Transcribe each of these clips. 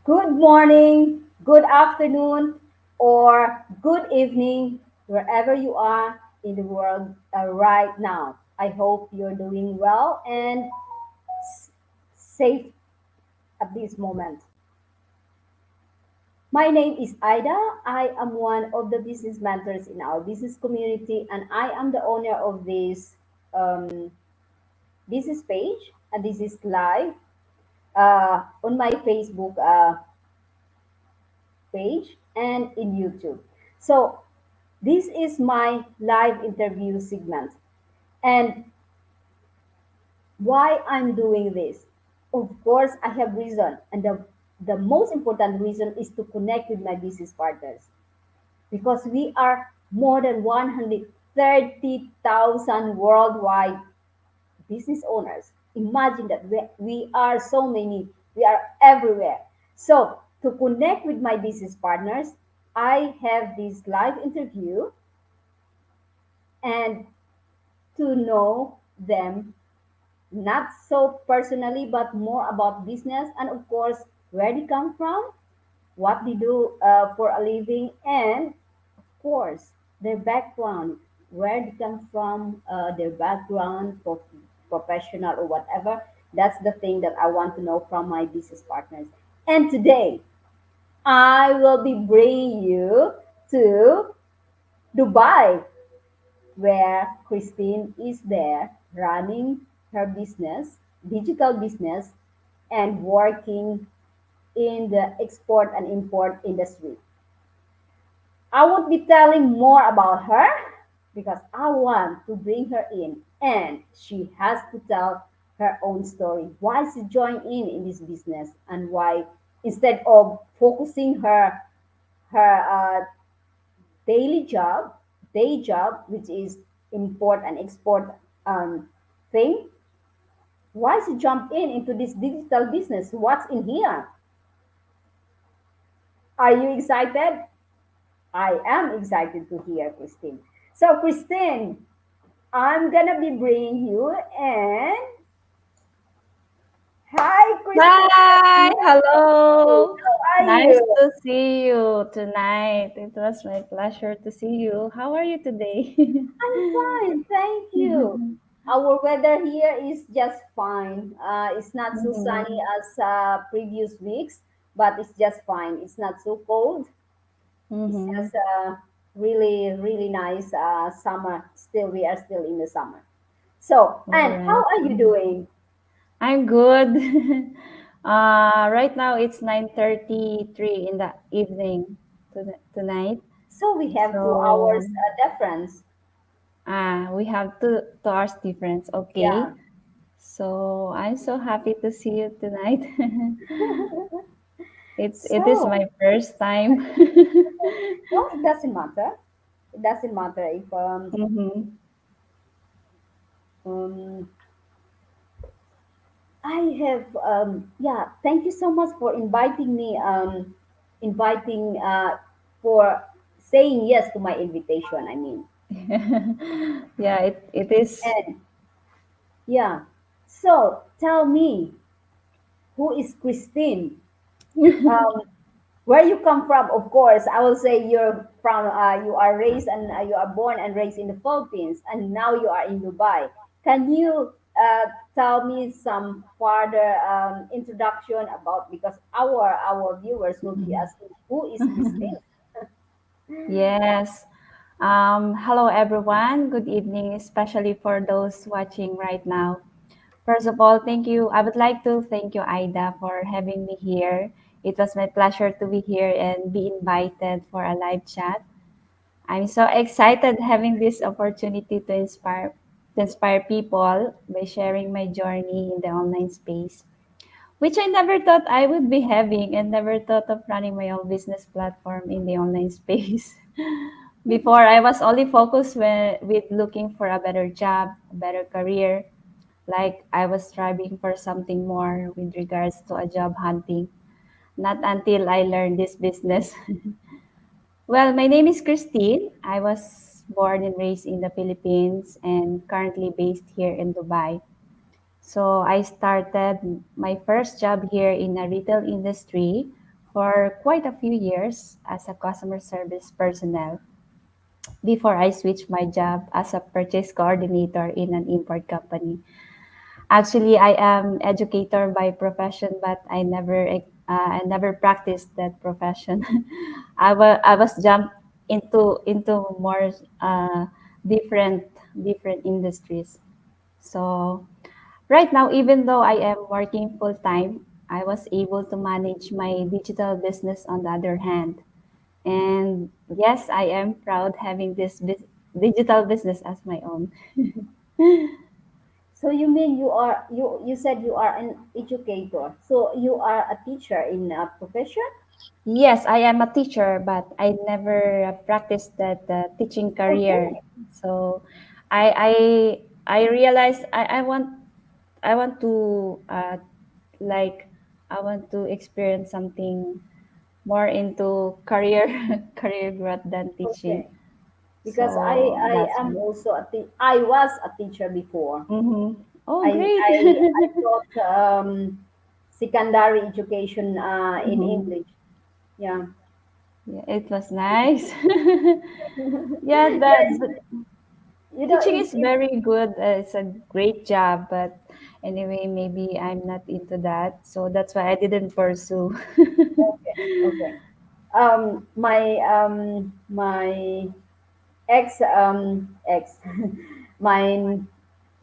Good morning, good afternoon, or good evening, wherever you are in the world right now. I hope you're doing well and safe at this moment. My name is Ida. I am one of the business mentors in our business community, and I am the owner of this business page. And this is live on my Facebook page and in YouTube. So this is my live interview segment. And why I'm doing this? Of course, I have reason. And the most important reason is to connect with my business partners because we are more than 130,000 worldwide business owners. Imagine that we are so many, we are everywhere. So, to connect with my business partners, I have this live interview and to know them not so personally but more about business and of course where they come from, what they do for a living, and of course their background, where they come from, their background, professional or whatever. That's the thing that I want to know from my business partners. And today I will be bringing you to Dubai, where Kristine is there running her business, digital business, and working in the export and import industry. I won't be telling more about her because I want to bring her in and she has to tell her own story. Why she joined in this business and why instead of focusing her daily job, day job, which is import and export thing, why she jump in into this digital business? What's in here? Are you excited? I am excited to hear, Christine. So, Christine, I'm gonna be bringing you and hi, Christine. Hi, hello. How are Nice you? to see you tonight. It was my pleasure to see you. How are you today? I'm fine, thank you. Our weather here is just fine. It's not so sunny Mhm, as previous weeks, but it's just fine. It's not so cold. It's mhm. just really, really nice summer. Still, we are still in the summer. So, All and how right. are you doing? I'm good. Right now it's 9:33 in the evening tonight. So we have 2 hours So, difference. we have two hours difference. Yeah. Okay. So, I'm so happy to see you tonight. It is So, my first time. no, it doesn't matter. It doesn't matter if Mhm. um I have yeah. Thank you so much for inviting me. Inviting for saying yes to my invitation. I mean, Yeah, it is. and yeah. So tell me, who is Christine? Um, where you come from? Of course, I will say you're from. You are raised and you are born and raised in the Philippines, and now you are in Dubai. Can you tell me some further introduction about because our viewers will be asking who is Christine? Yes. Hello, everyone. Good evening, especially for those watching right now. First of all, thank you. I would like to thank you, Ida, for having me here. It was my pleasure to be here and be invited for a live chat. I'm so excited having this opportunity to inspire people by sharing my journey in the online space, which I never thought I would be having and never thought of running my own business platform in the online space. Before, I was only focused with looking for a better job, a better career, like I was striving for something more with regards to a job hunting. Not until I learned this business. Well, my name is Christine. I was born and raised in the Philippines and currently based here in Dubai. So I started my first job here in a retail industry for quite a few years as a customer service personnel before I switched my job as a purchase coordinator in an import company. Actually, I am educator by profession, but I never practiced that profession. I was jumped into more different different industries. So right now, even though I am working full time, I was able to manage my digital business on the other hand. And yes, I am proud having this digital business as my own. So you mean you said you are an educator. So you are a teacher in a profession? Yes, I am a teacher, but I never practiced that teaching career. Okay. So I realized I want to like I want to experience something more into career career growth than teaching. Okay. Because So I that's am why. also I was a teacher before. Mm-hmm. Oh, I great. I taught secondary education in Mm-hmm. English. Yeah. Yeah, it was nice. Yeah, Yes, the you know, teaching is very good. It's a great job, but anyway, maybe I'm not into that. So that's why I didn't pursue. okay, okay. My ex my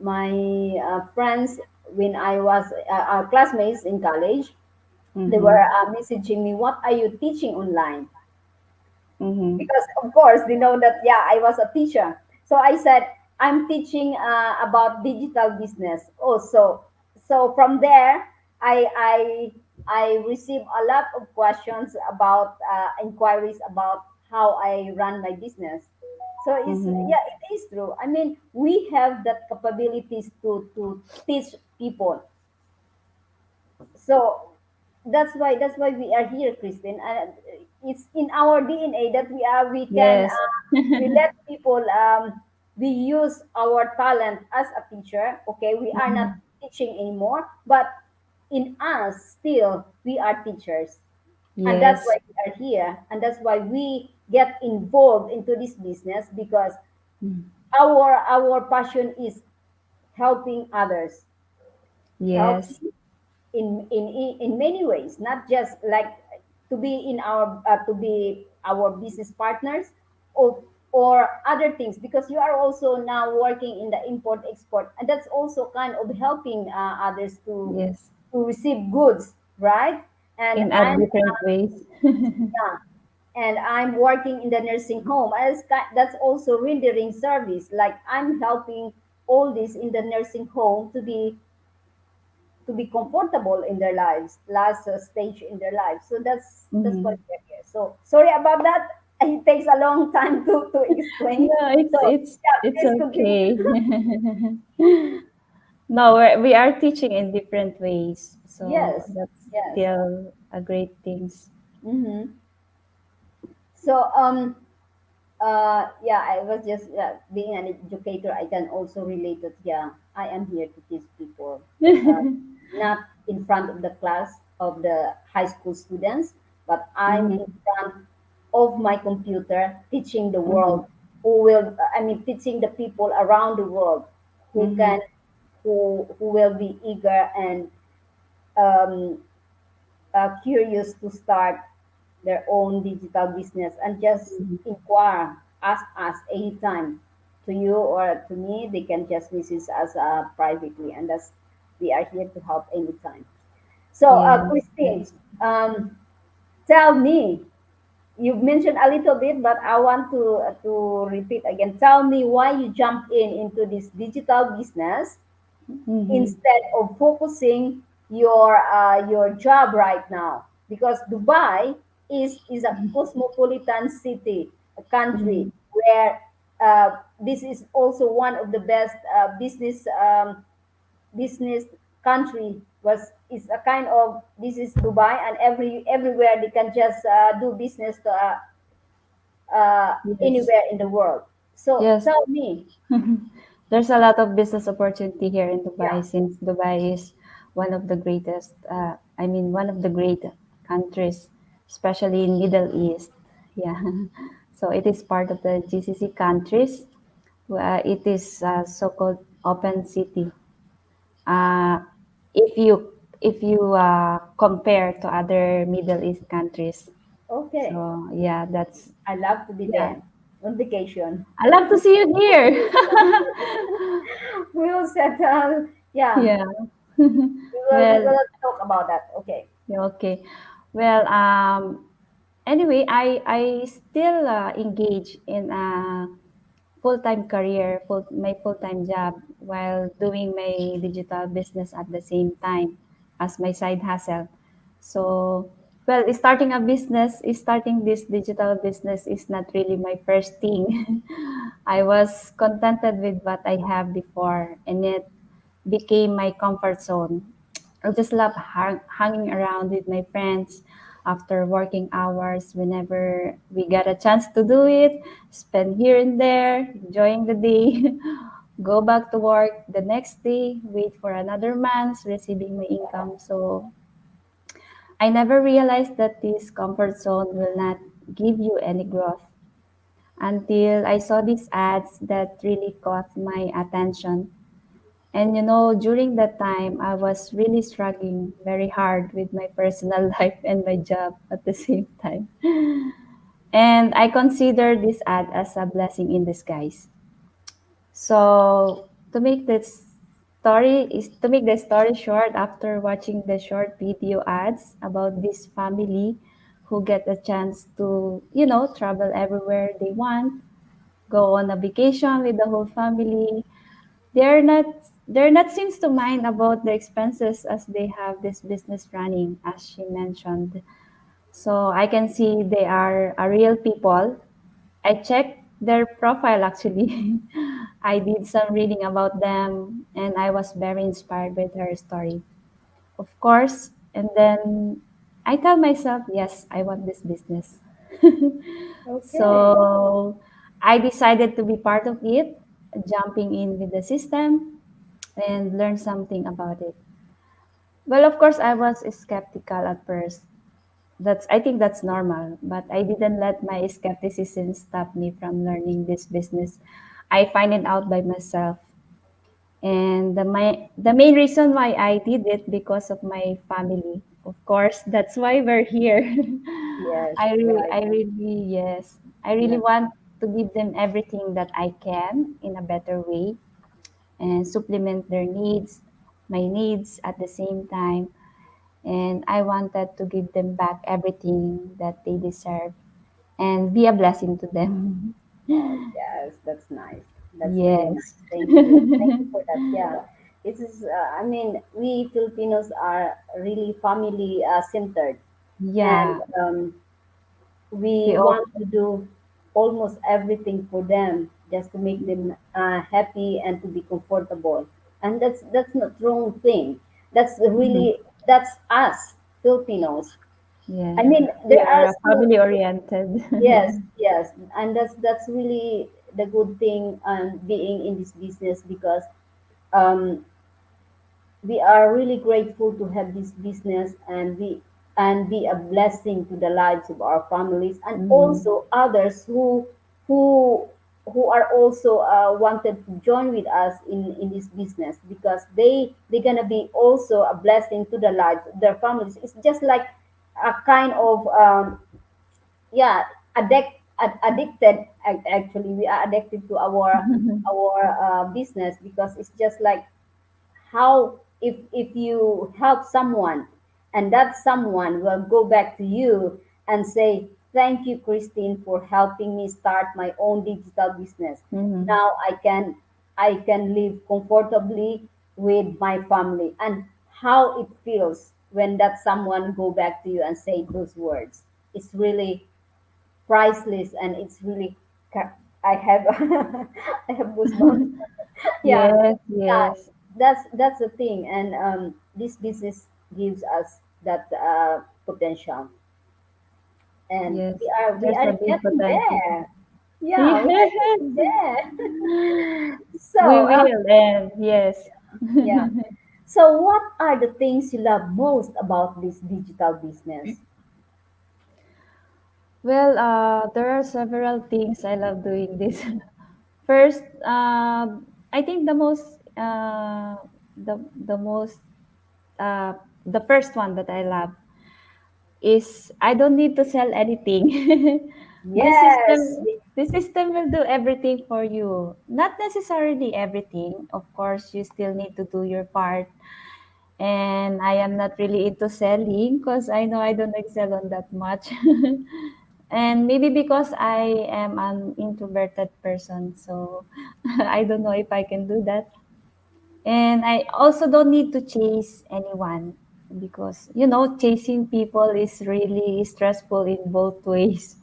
my friends when I was classmates in college, they were Mm-hmm. messaging me, "What are you teaching online?" Mm-hmm. Because of course they know that yeah I was a teacher. So I said I'm teaching about digital business. Oh, so from there I received a lot of questions about inquiries about how I run my business. So it's Mm-hmm. yeah it is true. I mean we have that capabilities to teach people. So that's why we are here, Christine, and it's in our DNA that we can Yes. we let people we use our talent as a teacher. Okay, we are not Mhm. teaching anymore, but in us still we are teachers, and that's Yes. why we are here, and that's why we get involved into this business because Mm. our passion is helping others, Yes. helping in many ways, not just like to be our business partners or other things, because you are also now working in the import export, and that's also kind of helping others Yes. to receive goods, right? And In a I'm different ways. yeah, and I'm working in the nursing home that's also rendering service, like I'm helping all this in the nursing home to be comfortable in their lives, last stage in their lives. So that's what Mhm. we're here. So sorry about that. It takes a long time to explain. No, So yeah, it's please continue. okay. No, we are teaching in different ways, so Yes, that's yes. still a great things. Mm-hmm. So yeah, I was just being an educator. I can also relate that yeah, I am here to teach people, uh, not in front of the class of the high school students, but I'm in Mhm. front of my computer teaching the Mhm. world who will I mean teaching the people around the world who can Mhm. who will be eager and um, curious to start their own digital business and just Mhm. inquire, ask us anytime to you or to me. They can just message us privately, and that's we are here to help anytime. So, Yes, Christine, yes. um, tell me. You've mentioned a little bit, but I want to repeat again. Tell me why you jumped into this digital business Mhm. instead of focusing your job right now, because Dubai is a cosmopolitan city, a country Mhm. where this is also one of the best business country. Was is a kind of this is Dubai, and everywhere they can just do business to, Yes. anywhere in the world. So Yes. tell me, There's a lot of business opportunity here in yeah, Dubai since Dubai is one of the greatest, one of the great countries. especially in Middle East. Yeah. So it is part of the GCC countries. It is so-called open city. Uh, if you compare to other Middle East countries. Okay. So yeah, that's I love to be yeah. there on vacation. I love to see you here. We will settle. Yeah, Yeah. we Well, will talk about that. Okay. yeah, okay. Well, anyway, I still engage in a full-time career, my full-time job while doing my digital business at the same time as my side hustle. So, well, starting this digital business is not really my first thing. I was contented with what I have before, and it became my comfort zone. I just love hanging around with my friends after working hours whenever we get a chance to do it, spend here and there, enjoying the day, go back to work the next day, wait for another month receiving my income. So I never realized that this comfort zone will not give you any growth until I saw these ads that really caught my attention. And during that time, I was really struggling very hard with my personal life and my job at the same time. And I consider this ad as a blessing in disguise. So to make the story short, after watching the short video ads about this family who get a chance to, travel everywhere they want, go on a vacation with the whole family, they're not they're not seems to mind about the expenses as they have this business running, as she mentioned. So I can see they are a real people. I checked their profile actually. I did some reading about them and I was very inspired by their story. Of course, and then I tell myself, yes, I want this business. Okay. So I decided to be part of it, jumping in with the system and learn something about it. Well, of course, I was skeptical at first. I think that's normal, but I didn't let my skepticism stop me from learning this business. I find it out by myself. And the main reason why I did it because of my family. Of course, that's why we're here. Yes, right. I really yes, I really Yeah. want to give them everything that I can in a better way and supplement their needs, my needs at the same time. And I wanted to give them back everything that they deserve and be a blessing to them. Oh, yes, that's nice. That's really Yes. nice. Thank you. Thank you for that. Yeah. This is, I mean, we Filipinos are really family centered, and Yeah. we We all want to do almost everything for them just to make them happy and to be comfortable. And that's not wrong thing. That's Mhm. really that's us Filipinos. I Yes. mean, We there are are still family oriented. yes, yes, and that's really the good thing being in this business because um, we are really grateful to have this business and be a blessing to the lives of our families and Mhm. also others who who are also wanted to join with us in this business because they're gonna be also a blessing to the lives of their families. It's just like a kind of yeah addicted actually we are addicted to our business because it's just like how if you help someone and that someone will go back to you and say thank you Christine for helping me start my own digital business. Mhm. Now I can live comfortably with my family and how it feels when that someone go back to you and say those words. It's really priceless and it's really I have I have goosebumps. Yeah, Yes, yeah, yes, that's the thing, and this business gives us that potential, and yes. we There's are a big getting potential. there. Yeah, we are Yes. getting there. We So will, and yes. yeah. So what are the things you love most about this digital business? Well, there are several things I love doing this. First, I think the most uh, the first one that I love is I don't need to sell anything. the Yes. system the system will do everything for you. Not necessarily everything. Of course, you still need to do your part. And I am not really into selling because I know I don't excel on that much. And maybe because I am an introverted person, so I don't know if I can do that. And I also don't need to chase anyone because, chasing people is really stressful in both ways.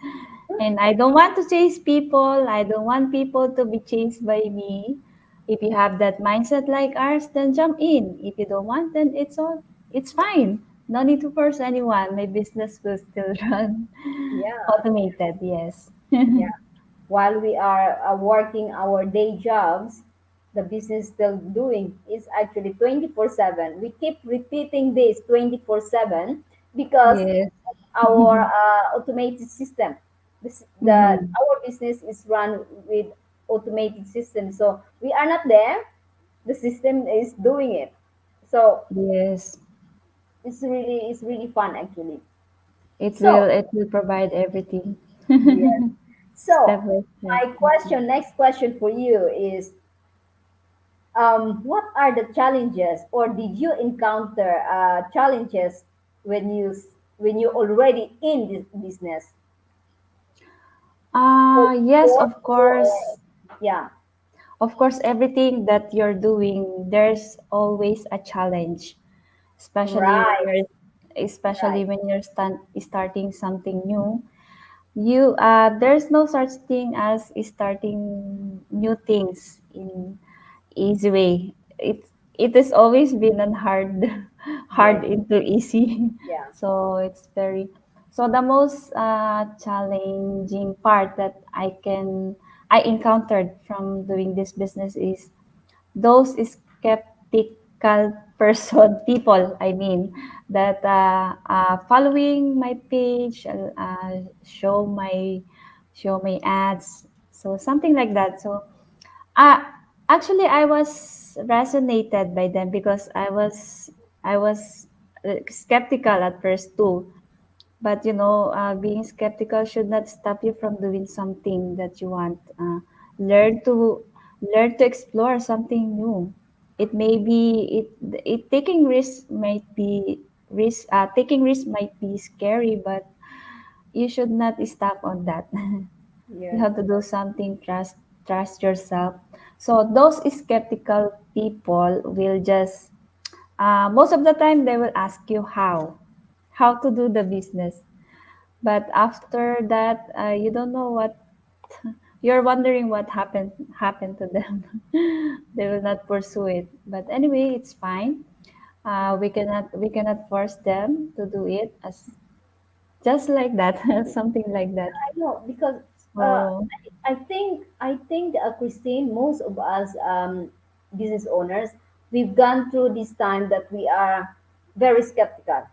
And I don't want to chase people. I don't want people to be chased by me. If you have that mindset like ours, then jump in. If you don't want, then it's fine. No need to force anyone. My business will still run Yeah. automated, yes. Yeah. While we are working our day jobs, the business still doing is actually 24/7. We keep repeating this 24/7 because Yes. our automated system, Mm-hmm. our business is run with automated system. So we are not there. The system is doing it. So Yes. it's really fun actually. It So will it will provide everything. yes. Step So by step. my question, next question for you is, what are the challenges, or did you encounter challenges when you already in this business? Yes, Before of you, or course. yeah, Of course, everything that you're doing, there's always a challenge, especially when right, you're especially right, when you're starting something new. There's no such thing as starting new things in easy way. It has always been on hard hard yes, into easy. yeah, So it's very so the most challenging part that I encountered from doing this business is those skeptical person people, I mean, that following my page, show my ads, so something like that. So uh, actually, I was resonated by them because I was skeptical at first too. But being skeptical should not stop you from doing something that you want. Learn to learn to explore something new. It may be it taking risks might be risk. Taking risks might be scary, but you should not stop on that. You yes, have to do something, trust yourself. So those skeptical people will just most of the time they will ask you how to do the business, but after that you don't know what you're wondering what happened to them. They will not pursue it, but anyway, it's fine. We cannot force them to do it as just like that. Something like that. I know because uh, So I think Christine, most of us business owners, we've gone through this time that we are very skeptical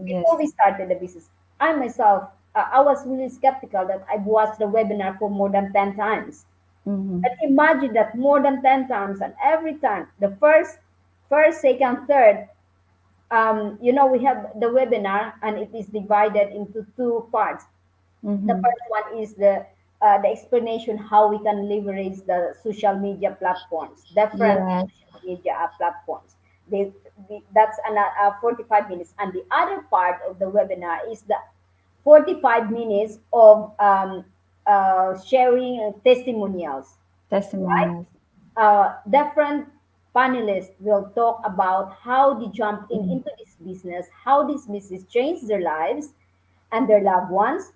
before yes. we started the business. I myself, I was really skeptical that I've watched the webinar for more than 10 times. Mm-hmm. And imagine that more than 10 times, and every time, the first, second, third, we have the webinar and it is divided into two parts. The Mm-hmm. first one is the explanation how we can leverage the social media platforms, different Yes. social media platforms. That's 45 minutes, and the other part of the webinar is the 45 minutes of sharing testimonials, right? Testimonials. Different panelists will talk about how they jump Mhm. into this business, how this business changed their lives and their loved ones,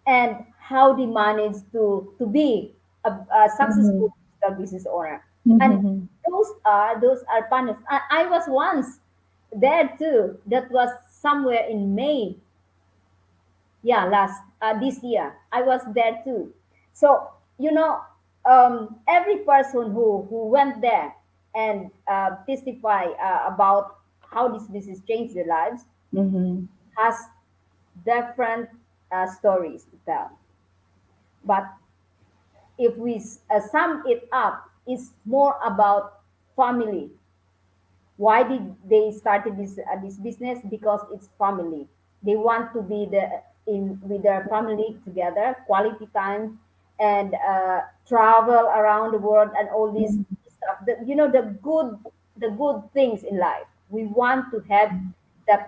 and how they manage to be a Mhm. successful digital business owner. And Mhm. those are panels. I was once there too. That was somewhere in May, yeah, last this year I was there too. So every person who went there and testify about how this business changed their lives Mhm. has different stories to tell. But if we sum it up, it's more about family. Why did they started this business? Because it's family. They want to be in with their family together, quality time, and travel around the world and all this stuff. The good things in life. We want to have the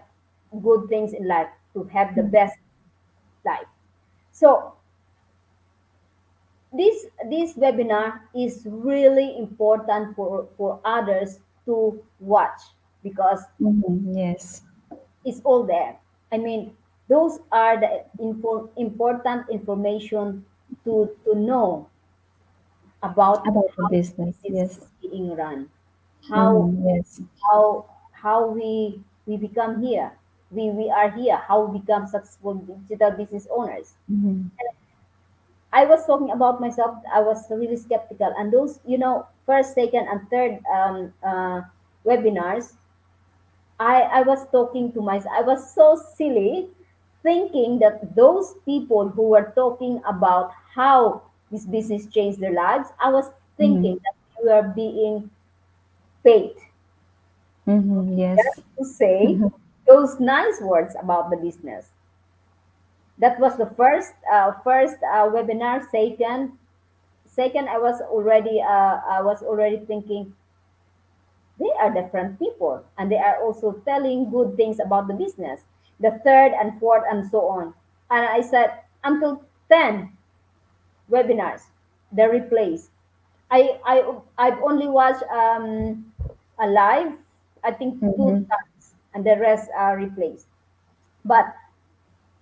good things in life, to have the best life. So this webinar is really important for others to watch, because Yes. it's all there. I mean, those are the important information to know about About the how business. this Yes. is being run, how Yes. how we become here, we are here, how we become successful digital business owners. Mhm. I was talking about myself. I was really skeptical, and those, first, second, and third webinars, I was talking to myself. I was so silly, thinking that those people who were talking about how this business changed their lives, I was thinking Mhm. that they were being paid Yes. just to say those nice words about the business. That was the first webinar. Second, I was already thinking they are different people, and they are also telling good things about the business. The third and fourth and so on. And I said, until 10 webinars, the replays. I've only watched a live, I think, two Mhm. times, and the rest are replays. But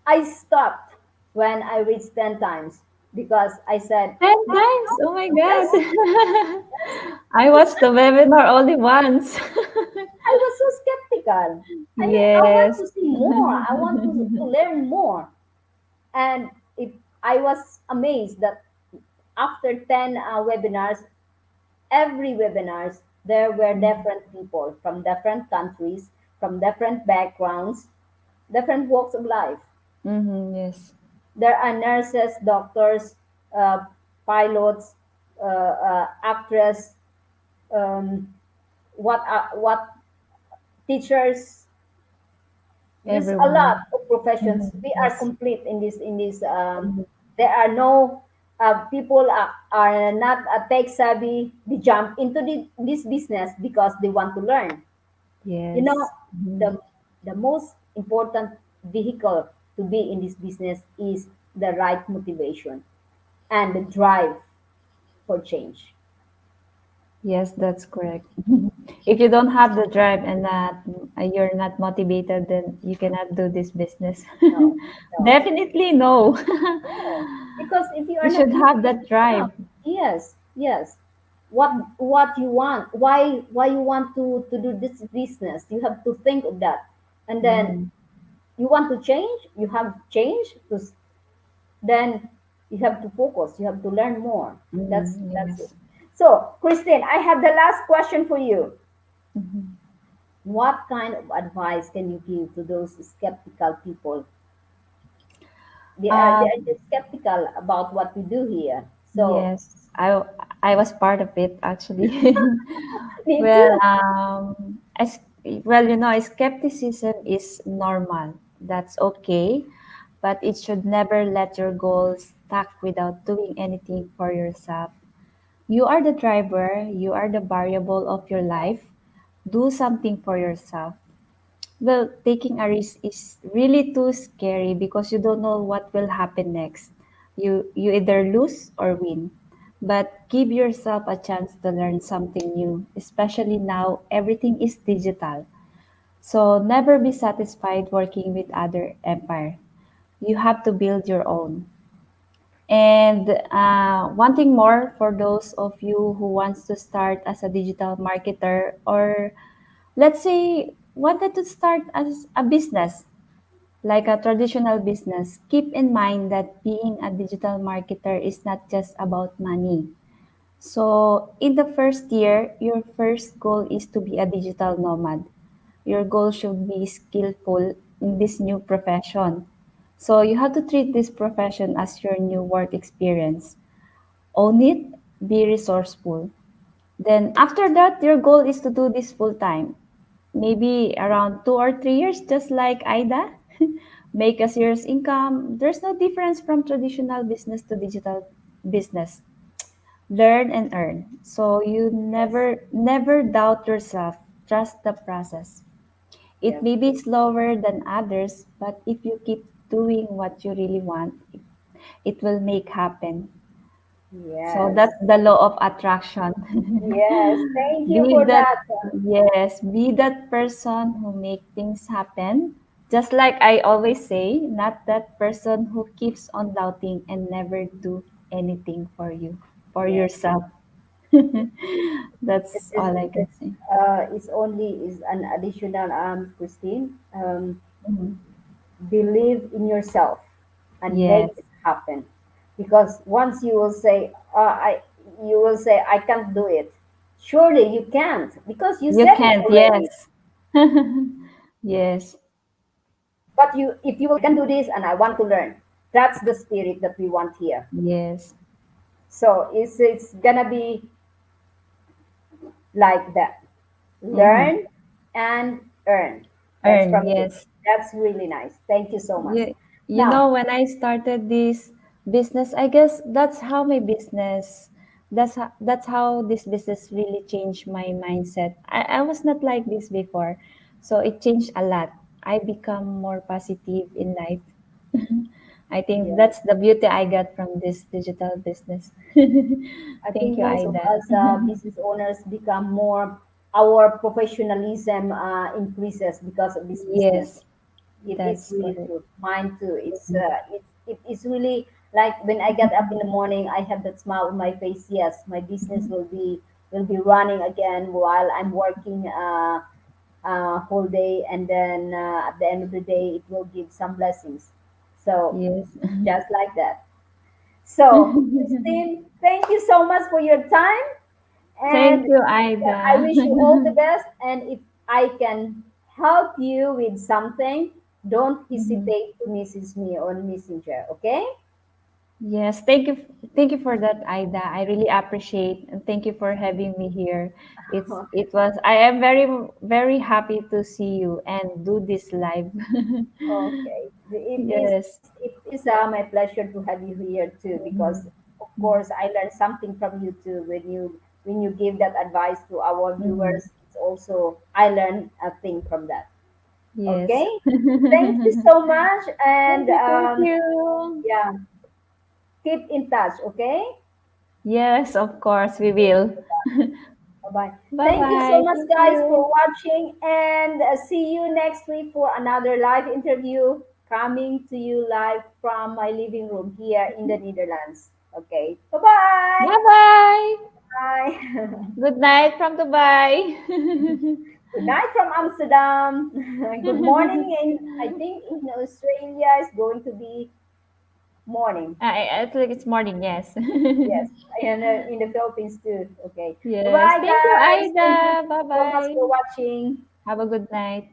I stopped when I reached 10 times, because I said, 10 times? Oh my God. yes, yes, I watched the webinar only once. I was so skeptical. I mean, I want Yes. to see more. I want to learn more. And I was amazed that after 10 webinars, every webinars, there were different people from different countries, from different backgrounds, different walks of life. Yes. There are nurses, doctors, uh, pilots, actress, um, what teachers. There's a lot Everyone. of professions. We are Yes. complete in this. There are no people are not tech savvy. They jump into this business because they want to learn. You know, Yes. the the most important vehicle to be in this business is the right motivation and the drive for change. Yes, that's correct. If you don't have the drive and that you're not motivated, then you cannot do this business. No, no, Definitely no. no. Because if you are You not should have motivated that drive. enough, yes, yes. What you want? Why you want to do this business? You have to think of that, and then Mhm. you want to change. You have change then you have to focus. You have to learn more. That's it. Yes. So, Christine, I have the last question for you. Mhm. What kind of advice can you give to those skeptical people? They are Um, just skeptical about what we do here. So, yes, I was part of it actually. me Well, too. as well, skepticism is normal. That's okay, but it should never let your goals stuck without doing anything for yourself. You are the driver, you are the variable of your life. Do something for yourself. Well, taking a risk is really too scary because you don't know what will happen next. You either lose or win. But give yourself a chance to learn something new, especially now everything is digital. So never be satisfied working with other empire. You have to build your own. And one thing more for those of you who wants to start as a digital marketer, or let's say wanted to start as a business like a traditional business, keep in mind that being a digital marketer is not just about money. So, in the first year, your first goal is to be a digital nomad. Your goal should be skillful in this new profession. So you have to treat this profession as your new work experience. Own it, be resourceful. Then after that, your goal is to do this full time. Maybe around 2 or 3 years, just like Ida. Make a serious income. There's no difference from traditional business to digital business. Learn and earn. So you Yes, never doubt yourself. Trust the process. It yes, may be slower than others, but if you keep doing what you really want, it will make happen. So yes, that's the law of attraction. yes. Thank you Be for that, that. yes, be that person who make things happen. Just like I always say, not that person who keeps on doubting and never do anything for you, for Yes, yourself. it That's is. all I It can is. say. It's only is an additional, Christine. Mhm. Believe in yourself and make Yes, it happen, because once you will say, I can't do it. Surely you can't, because you you said it can't. already. Yes, yes, But you, if you will say, I can do this and I want to learn, that's the spirit that we want here. yes. So it's gonna be like that. Mm-hmm. Learn and earn. That's Earn. from you. Yes. That's really nice. Thank you so much. You Now, know, when I started this business, I guess that's how my business, that's how this business really changed my mindset. I was not like this before. So it changed a lot. I become more positive in life. I think yes, that's the beauty I got from this digital business. I Thank think you, most of Aida. us business owners become more, our professionalism increases because of this business. Yes, It's that's really correct. true. Mine too. Mhm. It's really like when I get up in the morning, I have that smile on my face. Yes, my business will be running again while I'm working whole day, and then at the end of the day, it will give some blessings. So Yes. just like that. So, Christine, thank you so much for your time, Thank and you, I Aida. wish you all the best. And if I can help you with something, don't hesitate to message me on Messenger, okay? Yes, thank you for that, Aida. I really appreciate and thank you for having me here. It was I am very happy to see you and do this live. Okay. Yes. It is my pleasure to have you here too, because Mhm. of course I learned something from you too when you give that advice to our Mhm. viewers. It's also I learned a thing from that. Yes. Okay. Thank you so much, and Thank you. yeah, keep in touch. Okay. Yes, of course we will. Bye bye. Thank you so Bye-bye. much, Thank guys, you. for watching, and see you next week for another live interview coming to you live from my living room here in the Netherlands. Okay. Bye bye. Bye-bye. Bye. Good night from Dubai. Good night from Amsterdam. Good morning, and I think in Australia it's going to be morning. I think it's morning, yes. Yes, and in the Philippines too. Okay. Bye Yes. bye, Thank you, guys. Thank you Aida. so much Bye-bye. for watching. Have a good night.